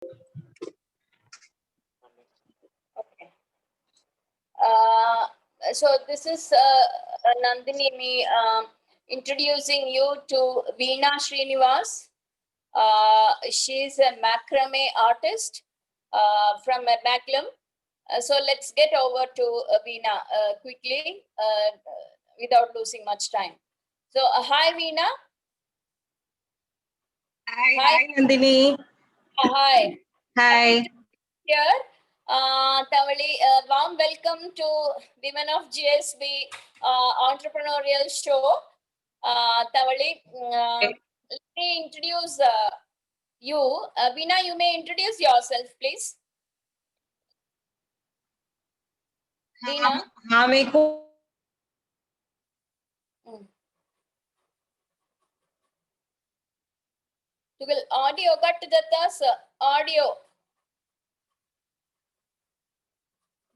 Okay. So this is Nandini, me introducing you to Veena Srinivas. She's a macrame artist from Ernakulam. So let's get over to Veena quickly without losing much time. So hi Veena. Hi Nandini. Hi. Hi. Here, Tavali, warm welcome to Women of GSB Entrepreneurial Show. Tavali, let me introduce you. Veena, you may introduce yourself, please. Veena. हाँ मेरे को तुगल audio cut जाता sir. Audio.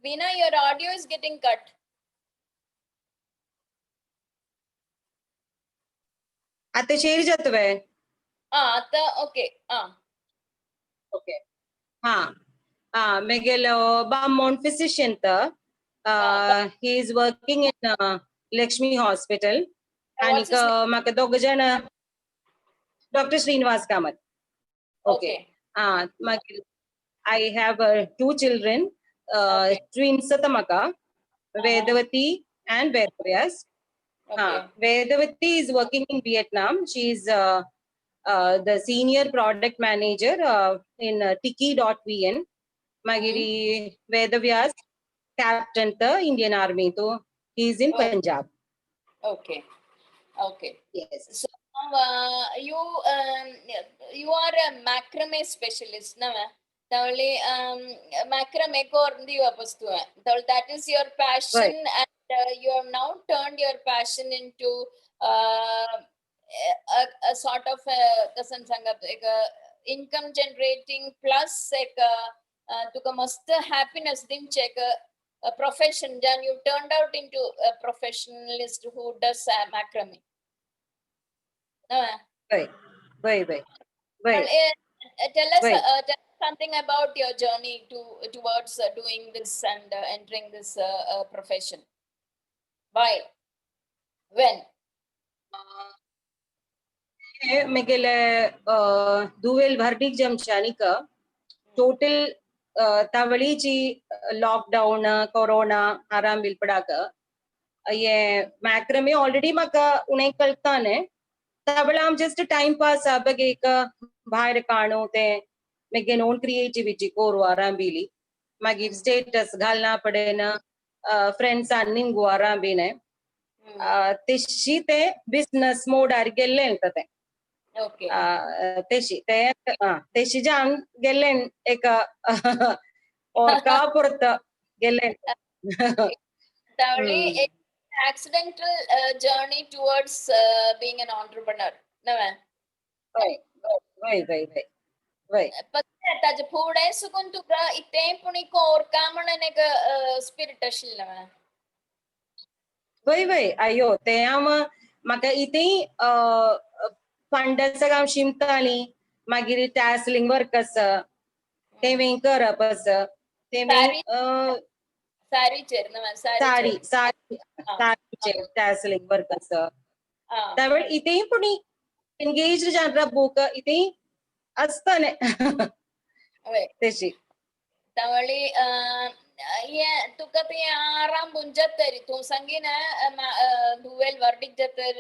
Veena, your audio is getting cut. आता शेर जाते हैं आता okay. Okay. हाँ Miguel Beaumont physician था. He is working in Lakshmi Hospital. What's his name? माका दो Gajan Dr. Srinivas Kamath. Okay. I have two children, twins Satamaka, Vedavati and Vedavyas. Vedavati is working in Vietnam. She is the senior product manager in Tiki.vn. Magiri Vedavyas, captain the Indian Army. So he is in Punjab. Okay. Yes. So you are a macrame specialist, no? Macrame ko that is your passion, Right. and you have now turned your passion into a sort of income generating plus to must happiness din check a profession. Then you turned out into a professionalist who does macrame. Right. Tell us something about your journey towards doing this and entering this profession. Why? When? Miguel Duvel Verdict Jamchanika total Tavaliji lockdown corona haram bilpadaka ये macrame already maka उन्हें कलता ने tabla just a time pass abage एक बाहर कानो ते मेगे non creativity कोरो आराम बिली मागी status घालना पड़े ना friends अन्निंग गुआरा बिने तेशी ते business mode आर्गेले इंतते Okay. तेशी जान गेलेन एक और कापुरत गेलेन accidental journey towards being an entrepreneur. No, Right. Taj pude sukun tu ka item puni ko or kamana nega spirit ashilla. Vai. Ayo, te ama maka iti funda sagam shimtali magiri tasling workas te vinkar apas te vink Sari chair, no sari chair tasling workas tavar iti puni engaged janra boka iti astane teshi Tavali yeah tukati aram bunjattari tu sangina dual verdict jatter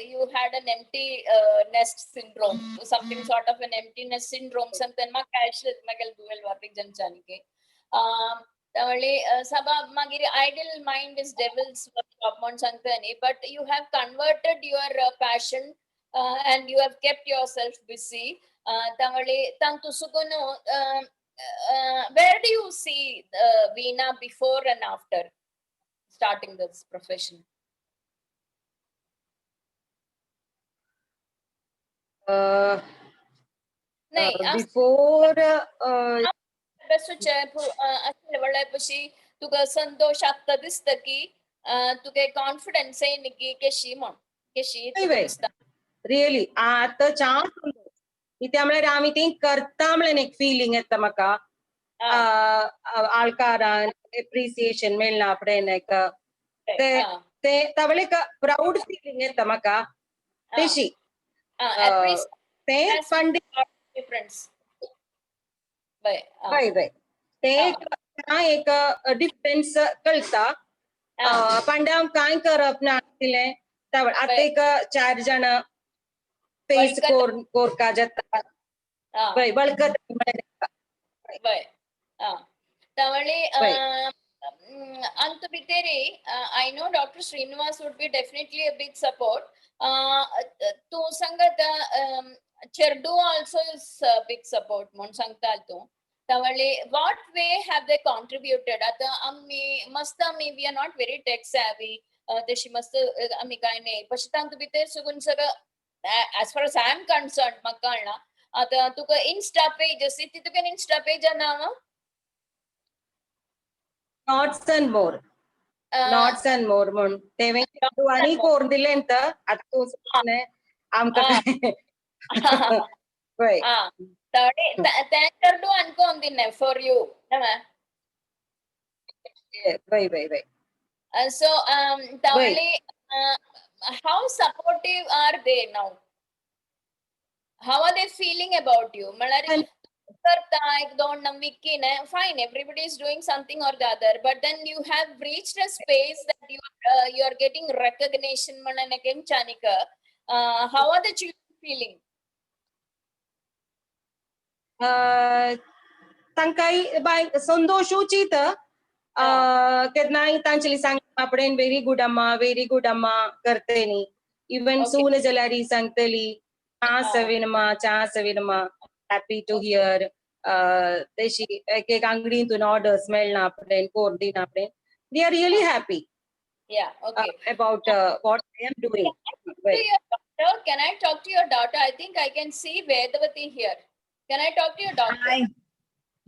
you had an empty nest syndrome, something sort of an empty nest syndrome something ma cash magal dual verdict janchanike Tavali sabab magiri idle mind is devil's workshop mon santani, but you have converted your passion and you have kept yourself busy. Tavali tantu suguno where do you see Veena before and after starting this profession? Before तुका संतोष आता दिसता की तुका confidence आहे निकी केशी म्हण केशी really आता chance इथे आम्हाला आम्ही ते करता म्हणून एक फिलिंग येतं म्हाका आळकारान एप्रिसिएशन मेळना आपडेन एक ते ते तावळे एक प्राऊड फिलिंग येतं म्हाका तेशी ते पण difference. Bye. वय वय ते एक डिफरन्स कळता पांड्या काय करप ना आसलें आता एक 4 जण फेस कोरका जाता वय बळकत Bye. Tavale, वय Anta Biteri, I know Dr. Srinivas would be definitely a big support. To Sangata, Cherdu also is a big support, Monsangtalto. Tavale, what way have they contributed? At Ammi, Masta, maybe we are not very tech savvy. She must Amikaine, Pashitantu Bite Sugunsaga, as far as I am concerned, Makalna. आता तुका Insta page असे तितून insta page नाव notes and more म्हण तेवे तू आणि core दिले अंत आता तू आमका वय त्यांकर डू अनकोन दिने फॉर यू वय वय वय so Tavale, how supportive are they now? How are they feeling about you? Fine, everybody is doing something or the other, but then you have reached a space that you are getting recognition. How are the children feeling? तांकाय बाय संतोषूची तर केन्नाय तांचेली सांग आपणेन very good अम्मा करते न्ही even सून जाल्यार सांगतली चा सविनमा हॅपी टू हियर तेशी एक एक अंगडीतून ऑर्डर्स मेळना आपणेन कोर दिना आपणेन they are really happy about what I am doing. Can I talk to your daughter? I think I can see Vedavati here. Can I talk to your daughter? Hi.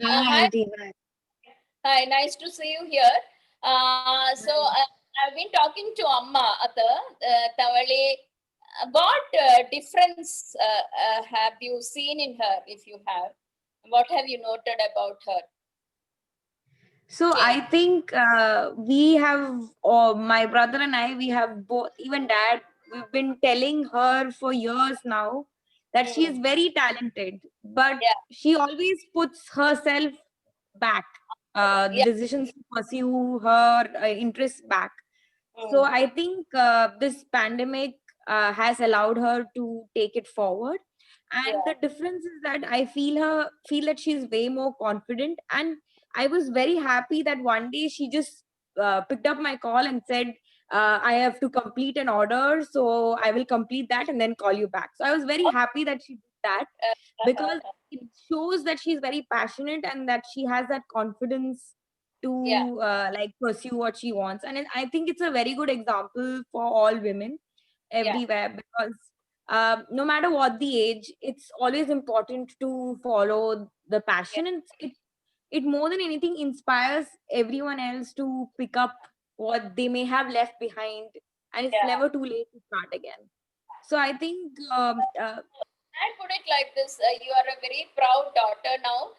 Hi. Hi, nice to see you here. So I've been talking to Amma Tavale. What difference have you seen in her, if you have? What have you noted about her? So I think we have, my brother and I, we have both, even dad, we've been telling her for years now that she is very talented, but she always puts herself back, the decisions to pursue her interests back. So I think this pandemic has allowed her to take it forward. And the difference is that I feel that she's way more confident. And I was very happy that one day she just picked up my call and said, I have to complete an order, so I will complete that and then call you back. So I was very happy that she did that, because it shows that she's very passionate and that she has that confidence to like pursue what she wants. And I think it's a very good example for all women everywhere, because no matter what the age, it's always important to follow the passion, and it more than anything inspires everyone else to pick up what they may have left behind, and it's never too late to start again. So I think I put it like this: you are a very proud daughter now.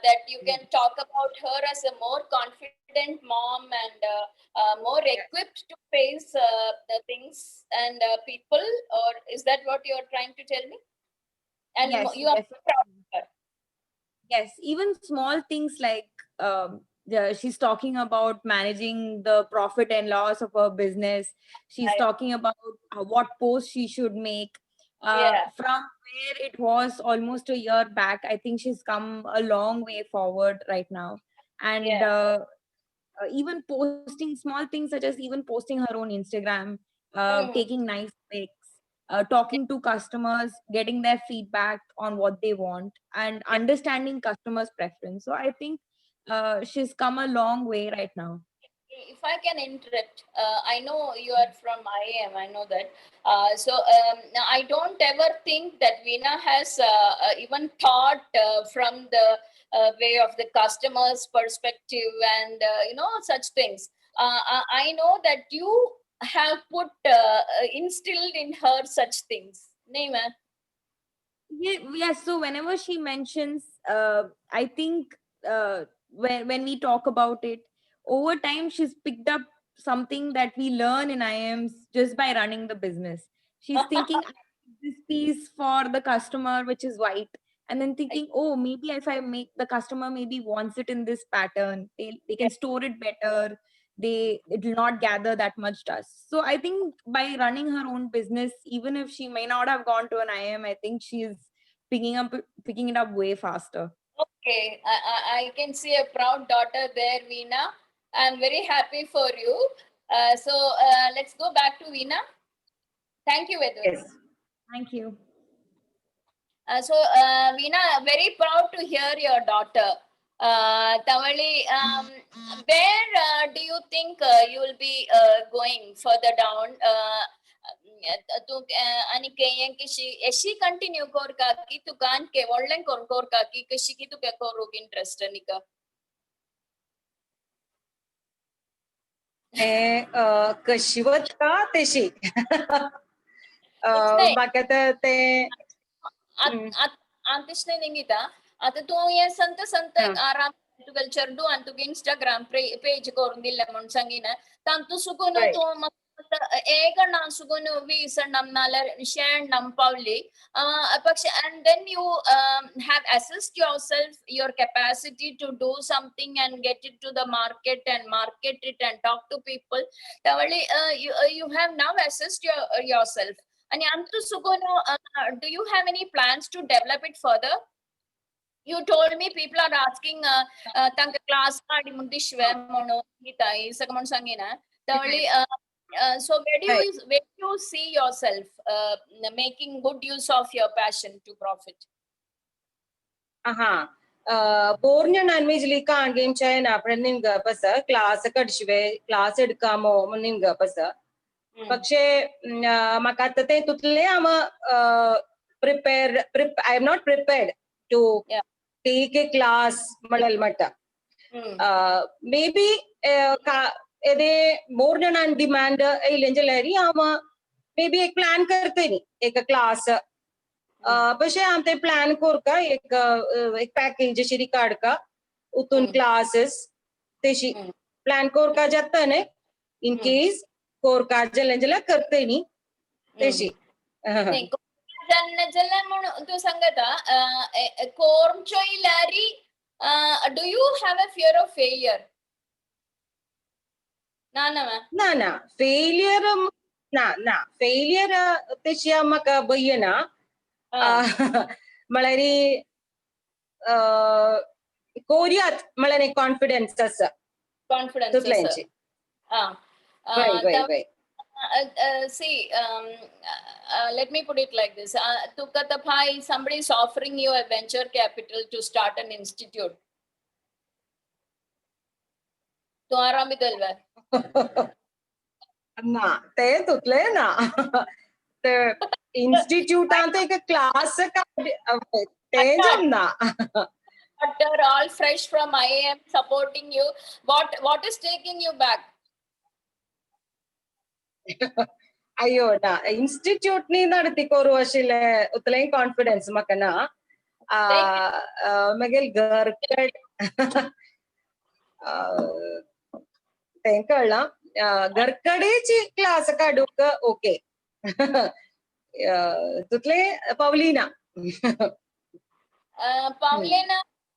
That you can talk about her as a more confident mom and more equipped to face the things and people. Or is that what you are trying to tell me? And yes, you are proud of her. Yes, even small things like she's talking about managing the profit and loss of her business. She's talking about what post she should make. From where it was almost a year back, I think she's come a long way forward right now. And even posting small things, such as even posting her own Instagram, taking nice pics, talking to customers, getting their feedback on what they want, and understanding customers' preference. So I think she's come a long way right now. If I can interrupt, I know you are from IIM, I know that. So I don't ever think that Veena has even thought from the way of the customer's perspective and, such things. I know that you have put, instilled in her such things. Naima? Yeah, so whenever she mentions, I think when we talk about it, over time she's picked up something that we learn in IIMs just by running the business. She's thinking, "I need this piece for the customer, which is white," and then thinking, oh, maybe if I make the customer maybe wants it in this pattern, they can store it better. It will not gather that much dust. So I think by running her own business, even if she may not have gone to an IIM, I think she's picking it up way faster. Okay, I can see a proud daughter there, Veena. I'm very happy for you. Let's go back to Veena. Thank you, Vedu. Yes. Thank you. Veena, very proud to hear your daughter. Tavali, where do you think you will be going further down? आणि कहीं कि she continue कर का कि तू कान के Walden कर का कि कशी की तू क्या करोग इंटरेस्ट निका कशिवत का तशी बाकी ते आंतिश ने निंगिता आता तू ये संत आराम तू कल्चर डू आणि तू इंस्टाग्राम पेज करून दिले म्हणून सांगिना ताम तू सुकून तू एक ना सुगुन वीस नम्नाला शेण नम्पावली and then you have assessed yourself, your capacity to do something and get it to the market and market it and talk to people. You have now assessed yourself. And do you have any plans to develop it further? You told me people are asking tanka class so where do you see yourself making good use of your passion to profit? Born non-veg game chain apprending pasa class class edkamo munim pasa. Pakshe makatate tutle ama I am not prepared to take a class malal mata. Maybe एदे more than on demand लेंजलेरी आमा maybe एक plan करते नहीं एक class पशे Amte plan core का एक package शिरी card का उतुन classes तेशी plan core का जाता ने in case कोर का लेंजला करते नहीं तेशी नहीं जल्ला मन तो संगता कोर्म चोई लारी do you have a fear of failure? Na. Failure failure तेशिया मका बयना मलारी कोरियात मलाने confidence असा right. See, let me put it like this. Somebody is offering you a venture capital to start an institute. तो आराम भी दलवा ना ते तुतले ना ते institute आंते एक class का ते जमना They're all fresh from IIM supporting you. What is taking you back? अयो ना institute नी नडती कोरो अशिले उतले confidence मकना मगेल घर कट तेंकळला घरकडेची क्लास काढूक okay तुतले Pavlina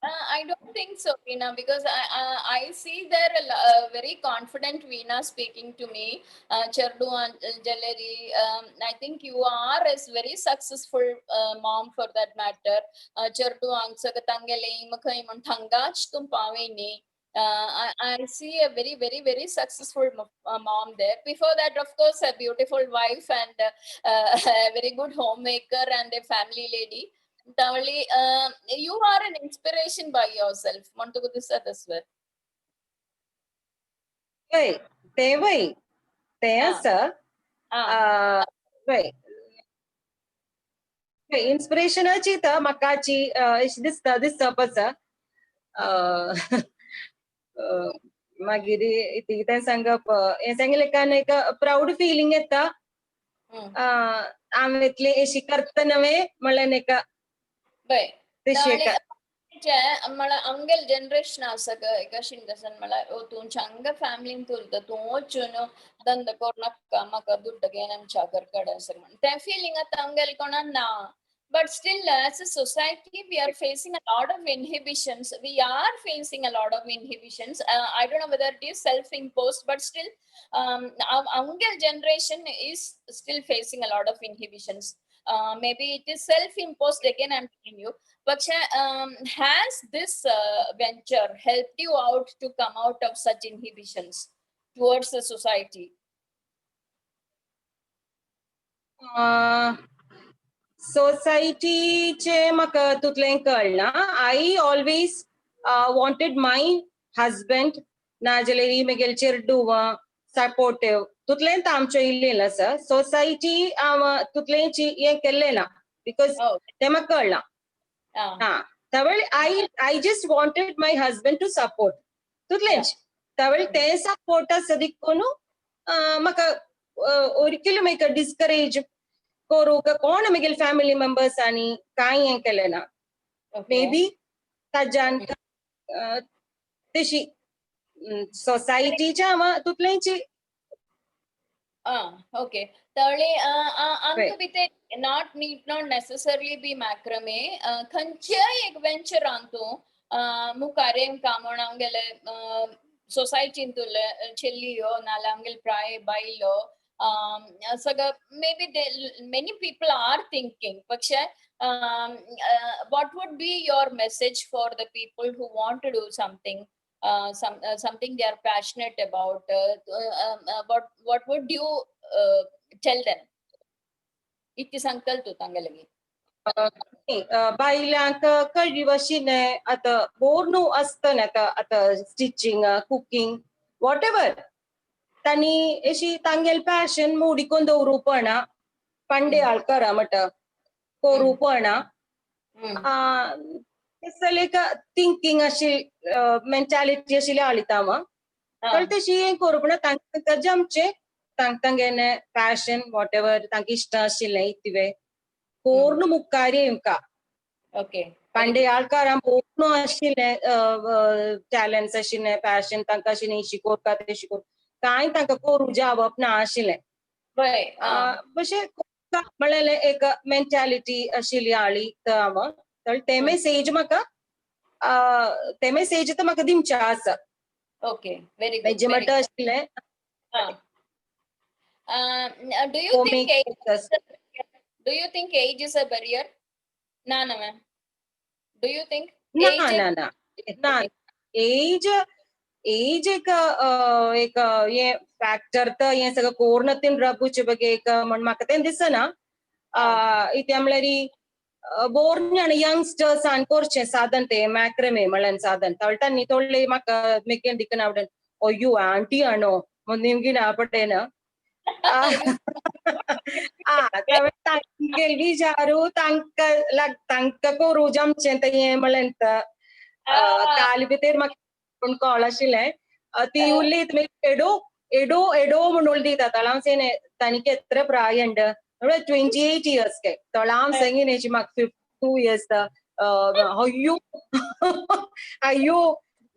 I don't think so, Veena, because I see there a very confident Veena speaking to me. Chardu and Jalleri, I think you are a very successful mom for that matter. Chardu Angsagatangelei Makai Montangach Tumpavini. I see a very, very, very successful mom there. Before that, of course, a beautiful wife and a very good homemaker and a family lady. Tavali, you are an inspiration by yourself. Montugudisa this way. Wait, sir. Wait. Inspiration achita makachi this purpose. Magiri ititan sangap sangilekane ka proud feeling etta. Ametle eshi kartanave malaneka Bai. तशी Dali मला अंगल generation असं का शिंदसन मला तुमच्या अंग family तुलत तू चुनो दंद कोर्नक्का मका दुड्ड गेनम चाकर कड असं म्हण त्या फीलिंग आता अंगल कोणा ना. But still, as a society, we are facing a lot of inhibitions. We are facing a lot of inhibitions. I don't know whether it is self-imposed, but still, our younger generation is still facing a lot of inhibitions. Maybe it is self-imposed again, I'm telling you. But has this venture helped you out to come out of such inhibitions towards the society? सोसायटीचे म्हाका तुतलें कळना. I always wanted my husband नाजाल्यार म्हगेल चेडूं supportive तुतलेंच आमचें इल्लें आसा. Society तुतलें हें केल्लें ना बिकॉज Oh, तें म्हाका कळना. I just wanted my husband to support. तुतलेंच तें सपोर्ट आसा देखून म्हाका ഒരിക്കലും डिस्करेज करूंक कोण म्हगेल फॅमिली मेंबर्स आनी कांय हें केलें ना. मे बी ताज्यान तशी सोसायटीच्या तुतलेंची okay. Tali antu bite not necessarily be macrame. Khancha ek venture antu mukarem kamonangele society intule chelliyo nalangel pray bailo. Maybe many people are thinking, Paksha, what would be your message for the people who want to do something? Something they are passionate about. What would you tell them? Itti sankaltu tangalagi. बायलांक कळिवशिने आता Bornu असतं आता stitching cooking what ever तांणी अशी तांगेल passion मोडिकोन दवरूपणा Pandey आळकारा म्हणटा करूपणा लायक thinking अशी mentality अशी आळितामा तशी हें करूपणा तांकां जमचे तांगेने पॅशन वॉट एवर तांकां इश्ट आशिल्लें इतवे पूर्ण मुखार येवंका. Okay. पांडे आळकारां पूर्ण आशिल्लें टॅलंट्स आशिल्लें पॅशन तांकां आशिल्लें शिकोवपा तें शिकोवप कांय तांकां करूं जावप ना आशिल्लें. अशें म्हळ्यार एक मेंटॅलिटी आशिल्ली आळी ते मेसेज म्हाका ते मेसेज तर म्हाका दिवचे आसा. Okay, very good. जे म्हणटा आशिल्लें do you think age is a barrier? No, ma'am. Do you think ना एज एक हे फॅक्टर तर हें सगळं कोर्ण तीन रबूचे बगे एक म्हण म्हाका तें दिसना. इथे म्हळ्यार बोर्न आनी यंगस्टर्स आनी करचें साधन तें मॅक्रेमे म्हळ्यार साधन तळटांनी तोडले म्हाका मेकेन दिकन आवडन अय्यो आंटी आणो म्हण निमगिना पटेन तांगेल विचारू तांकां करूं जमचें तें म्हळ्यार काल भितर म्हाका कॉल आशिल्लें ती उलयत एडो एडो एडो म्हण उलयता तळाव सेने तनिक एत्र प्रायंड 28 years के तळाव सेंगिनेची म्हाका 52 years അയ്യോ അയ്യോ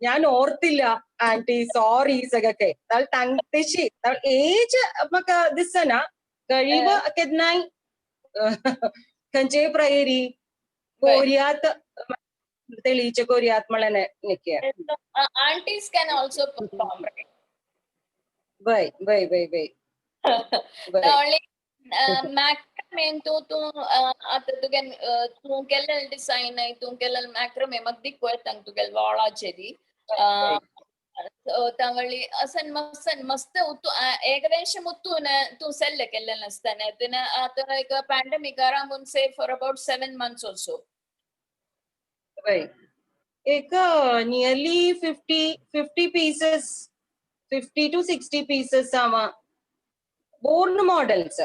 ഞാൻ ഓർത്തില്ല ആന്റി സോറി സഗക്കെ തങ്കशी ഏജ് म्हाका दिसना കഴിവ് केदनाय खंयचेय प्रयरी कोरयात तेलीचे कोरयात म्हळ्यार निके aunties can also perform, right? वय only macrame तू आता तू केलेल डिझाइन तू केलेल macrame मग दिक्कोय तंग तुगेल वाळाचेरी तंगळी असन मस्त उतू ഏകദേശം ഉത്തൂന് तू सेल केलेल असताना तिने आता एक pandemic around say for about 7 months or so. एक nearly 50 pieces 50 to 60 pieces बोर्न मॉडेल्स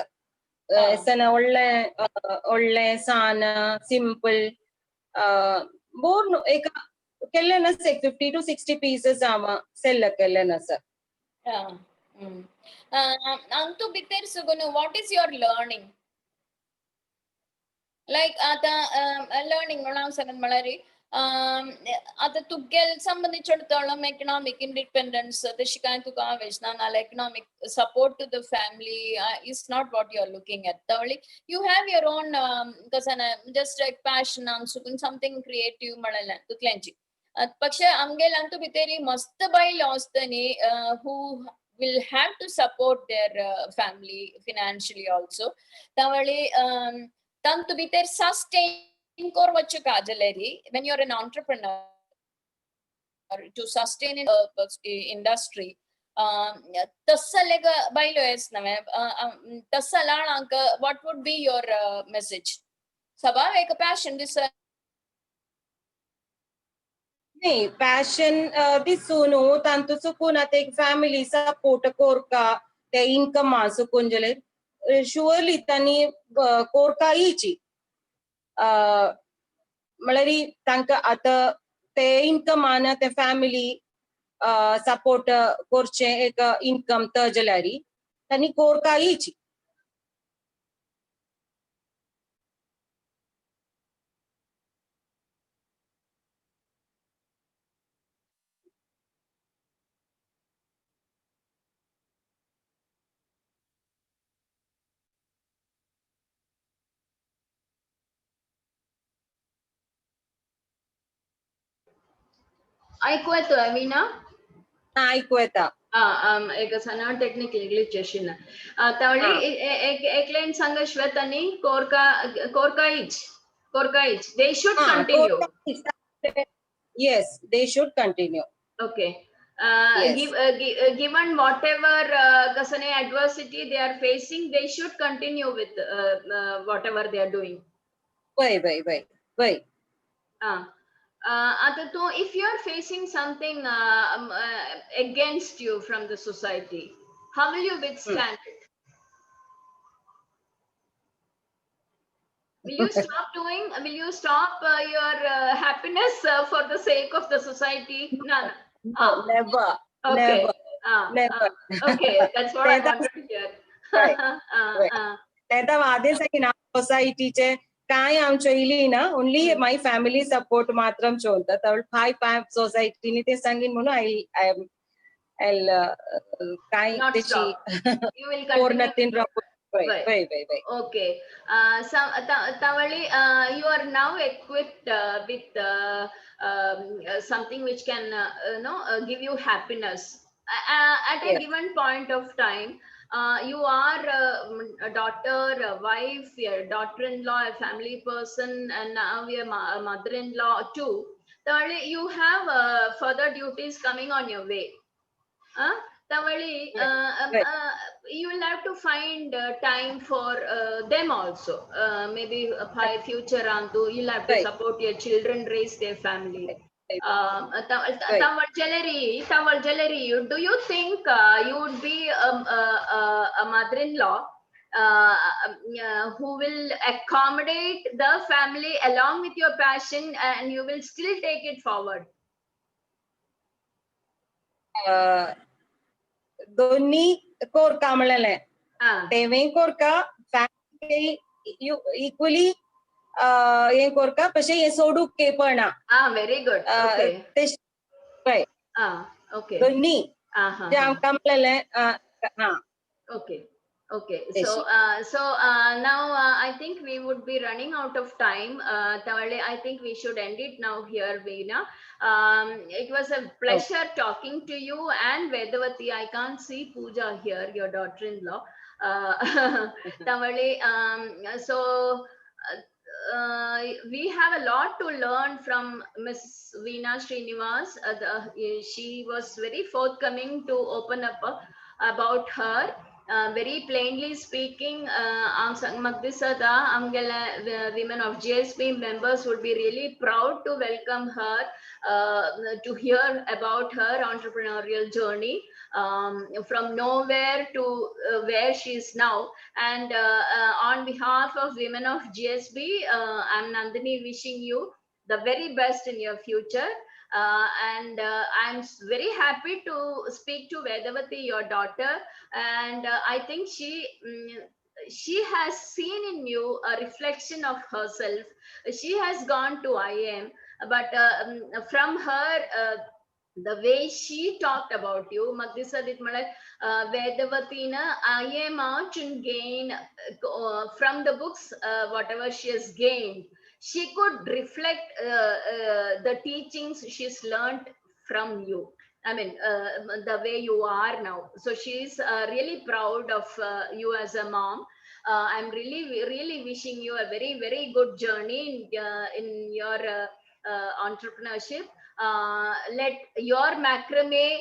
ಒಳ್ಳೆ ಸಾನ ಸಿಂಪಲ್ ಬೋರ್ನ್ एक केलेनस 50 to 60 pieces सेल केलेनस. Antu biter sugunu, what is your learning? like आता learning അവസരം വളരെ അത് തുകൽ സംബന്ധിച്ചിടത്തോളം economic independence ദശിക്കാൻ തുക ആവശ്യമാണ് economic support to the family is not what you are looking at tawli you have your own kasana just like passion on something creative malala tuklenji പക്ഷെ ಅಂಗೆಲಂತೂ ಬಿತೇರಿ ಮಸ್ತ್ ಬೈ ಲಾಸ್ ತನಿ who will have to support their family financially also tawali tantu biter sustain korvachu kajalari when you're an entrepreneur to sustain in industry tassalega bailo esnave tassalanka what would be your message sabha ek passion this नाही passion दिसून तांतू चुकून आता एक family support कोरका ते income चुकून जले surely तांनी कोरका इची म्हळ्यार तांकां आता ते इन्कमान ते फॅमिली सपोर्ट करचे एक इन्कम त जाल्यार तांणी कोरका इची ऐकू येतोय मीना ऐकू येता एक सना टेक्निकल ग्लिच अशिन तवळी एक लाइन संग श्वेतनी कोरकाइच they should continue yes they should continue okay Yes. given whatever kasane adversity they are facing they should continue with whatever they are doing वय so if you are facing something against you from the society, how will you withstand it? Will you stop doing? Will you stop your happiness for the sake of the society? No. never Okay. never Okay, that's what I wanted to hear. तेदा वादे सगिना सोसायटीचे काय आमच्या इली ना only my family support मात्रम चोलता तवळ फाय सोसायटीनी ते सांगिन म्हणून आय काय Not त्याची you will continue. वय Okay. Tawali, you are now equipped with something which can give you happiness at a given point of time. You are a daughter, a wife, a daughter-in-law, a family person, and now you're a mother-in-law too. Tawali, you have further duties coming on your way. Tawali, you will have to find time for them also. Maybe by future antu you'll have to support your children, raise their family. Tawal Jalari, do you think you would be a mother-in-law who will accommodate the family along with your passion and you will still take it forward? दोन्ही कोरका म्हणले तेवे कोरका family equally हे कोरका പക്ഷേ हे सोडूक केपणा very good okay okay दोन्ही जे आमकां म्हणले okay so now I think we would be running out of time. Tawali, I think we should end it now here, Veena. It was a pleasure talking to you and Vedavati. I can't see Pooja here, your daughter-in-law. Tawali, so we have a lot to learn from Miss Veena Srinivas. She was very forthcoming to open up about her. Very plainly speaking, women of GSB members would be really proud to welcome her, to hear about her entrepreneurial journey from nowhere to where she is now. And on behalf of women of GSB, I'm Nandini wishing you the very best in your future. And I'm very happy to speak to Vedavati, your daughter, and I think she she has seen in you a reflection of herself. She has gone to IIM, but from her, the way she talked about you, Magdisadit Malak, Vedavatина, IIM can gain from the books whatever she has gained. She could reflect the teachings she's learned from you. I mean, the way you are now. So she's really proud of you as a mom. I'm really wishing you a very, very good journey in your entrepreneurship. Let your macrame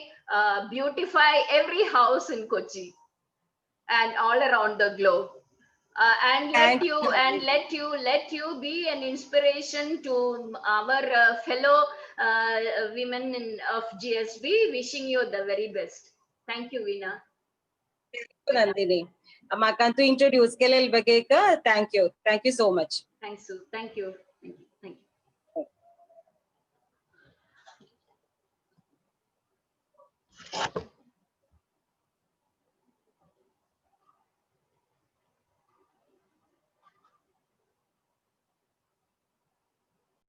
beautify every house in Kochi and all around the globe. And let Thank you you. and let you be an inspiration to our fellow women of GSB. Wishing you the very best. Thank you, Veena. Nandini. Makantu introduce Kelel Bageka. Thank you. Thank you so much. Thanks, Sue. Thank you.